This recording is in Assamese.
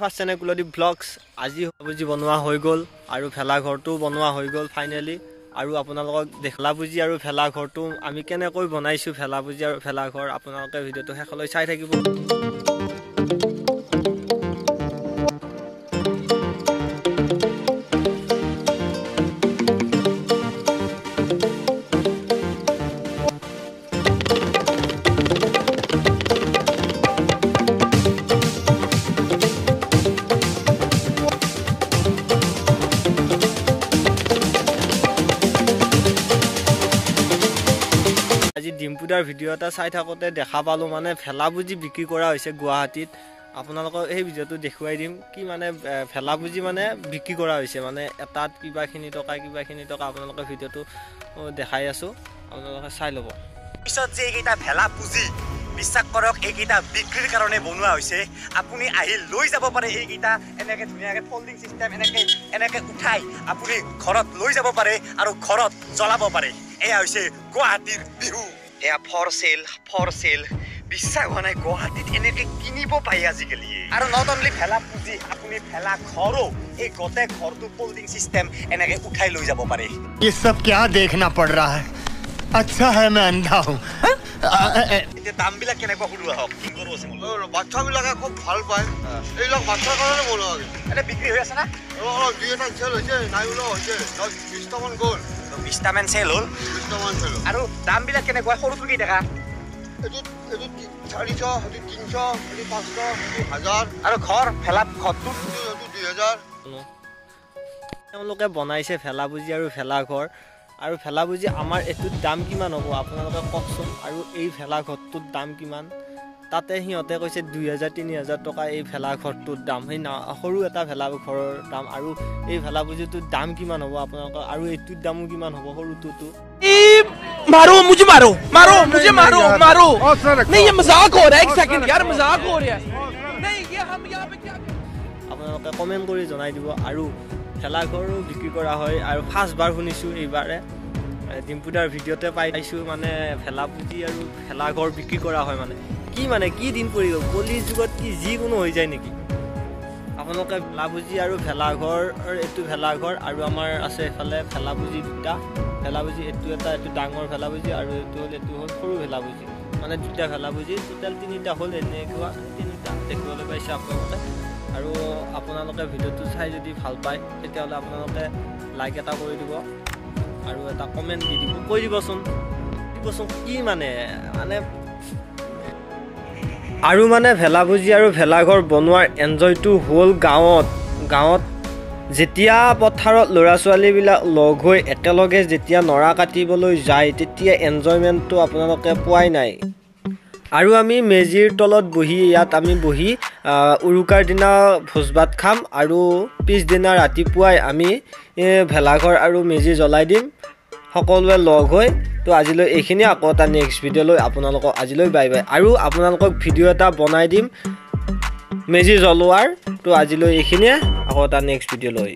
ফাৰ্ষ্ট চেনেল কুলদীপ ব্লগছ আজি ভেলাপুজি বনোৱা হৈ গ'ল আৰু ভেলাঘৰটো বনোৱা হৈ গ'ল ফাইনেলি আৰু আপোনালোকক ভেলাপুজি আৰু ভেলাঘৰটো আমি কেনেকৈ বনাইছোঁ ভেলাপুজি আৰু ভেলাঘৰ আপোনালোকে ভিডিঅ'টো শেষলৈ চাই থাকিব। আজি ডিম্পুদাৰ ভিডিঅ' এটা চাই থাকোঁতে দেখা পালোঁ মানে ভেলাপুজি বিক্ৰী কৰা হৈছে গুৱাহাটীত। আপোনালোকক এই ভিডিঅ'টো দেখুৱাই দিম কি মানে ভেলাপুজি মানে বিক্ৰী কৰা হৈছে মানে এটাত কিবাখিনি টকা আপোনালোকে ভিডিঅ'টো দেখাই আছোঁ, আপোনালোকে চাই ল'ব। পিছত যে এইকেইটা ভেলাপুজি বিশ্বাস কৰক এইকেইটা বিক্ৰীৰ কাৰণে বনোৱা হৈছে। আপুনি আহি লৈ যাব পাৰে এইকেইটা এনেকৈ ধুনীয়াকৈ ফল্ডিং চিষ্টেম এনেকৈ উঠাই আপুনি ঘৰত লৈ যাব পাৰে আৰু ঘৰত জ্বলাব পাৰে। এয়া হৈছে গুৱাহাটীৰ বিহু। এয়া ফৰ চেল বিশ্বাস হোৱা নাই গুৱাহাটীত এনেকৈ কিনিব পায় আজিকালি। আৰু নট অনলি ভেলাপুজি আপুনি ভেলাঘৰো এই গোটেই ঘৰটো ফল্ডিং চিষ্টেম এনেকৈ উঠাই লৈ যাব পাৰে। ये सब क्या देखना पड़ रहा है? अच्छा है मैं अंधा हूँ। এতিয়া দামবিলাক কেনেকুৱা সৰু আহক কিংগৰো আছে বাচ্চাবিলাকে খুব ভাল পায় এইবিলাক বাচ্চাৰ কাৰণে বনোৱা হয়। এনে বিক্ৰী হৈ আছে না? দুই এটা চেল হৈছে নাই ওলোৱা হৈছে 20টামান গ'ল। 20টামান চেল হ'ল 20টামান চেল। আৰু দামবিলাক কেনেকুৱা সৰুটো কেই টকা? এইটো 400, এইটো 300, এইটো 500, এইটো 1000 আৰু ঘৰ ঘৰটো 2000। তেওঁলোকে বনাইছে ভেলাপুজি আৰু ভেলাঘৰ আৰু ভেলাপুজি আমাৰ এইটোৰ দাম কিমান হ'ব আপোনালোকে কওকচোন আৰু এই ভেলাঘৰটোৰ দাম কিমান? তাতে সিহঁতে কৈছে 2000-3000 টকা এই ভেলাঘৰটোৰ দাম, সেই সৰু এটা ভেলাঘৰৰ দাম। আৰু এই ভেলাপুজিটোৰ দাম কিমান হ'ব আপোনালোকৰ আৰু এইটোৰ দামো কিমান হ'ব সৰুটোতো? मारो मुझे मारो नहीं ये मजाक हो रहा है, एक सेकंड यार मजाक हो रहा है नहीं ये हम यहाँ पे क्या আপোনালোকে কমেণ্ট কৰি জনাই দিব। আৰু ভেলাঘৰো বিক্ৰী কৰা হয় আৰু ফাৰ্ষ্টবাৰ শুনিছোঁ এইবাৰে ডিম্পুদাৰ ভিডিঅ'তে পাইছোঁ মানে ভেলাপুজি আৰু ভেলাঘৰ বিক্ৰী কৰা হয় মানে কি দিন পৰি গ'ল কলি যুগত কি যিকোনো হৈ যায় নেকি? আপোনালোকে ভেলাপুজি আৰু ভেলাঘৰ এইটো ভেলাঘৰ আৰু আমাৰ আছে এইফালে ভেলাপুজি দুটা ভেলাপুজি এইটো ডাঙৰ ভেলাপুজি আৰু এইটো হ'ল সৰু ভেলাপুজি মানে দুটা ভেলাপুজি টোটেল 3টা হ'ল এনেকুৱা 3টা দেখিবলৈ পাইছে আপোনালোকে। আৰু আপোনালোকে ভিডিঅ'টো চাই যদি ভাল পায় তেতিয়াহ'লে আপোনালোকে লাইক এটা কৰি দিব আৰু এটা কমেণ্ট দি দিব, কৈ দিবচোন কি মানে আৰু মানে ভেলাপুজি আৰু ভেলাঘৰ বনোৱাৰ এনজয়টো হ'ল গাঁৱত যেতিয়া পথাৰত ল'ৰা ছোৱালীবিলাক লগ হৈ একেলগে যেতিয়া নৰা কাটিবলৈ যায় তেতিয়া এনজয়মেণ্টটো আপোনালোকে পোৱাই নাই। আৰু আমি মেজিৰ তলত ইয়াত আমি বহি উৰুকাৰ দিনা ভোজ ভাত খাম আৰু পিছদিনা ৰাতিপুৱাই আমি ভেলাঘৰ আৰু মেজি জ্বলাই দিম সকলোৱে লগ হৈ। তো আজিলৈ এইখিনি, আকৌ এটা নেক্সট ভিডিঅ' লৈ আপোনালোকক আজিলৈ বাই বাই। আৰু আপোনালোকক ভিডিঅ' এটা বনাই দিম মেজি জ্বলোৱাৰ। তো আজিলৈ এইখিনিয়ে, আকৌ এটা নেক্সট ভিডিঅ' লৈ।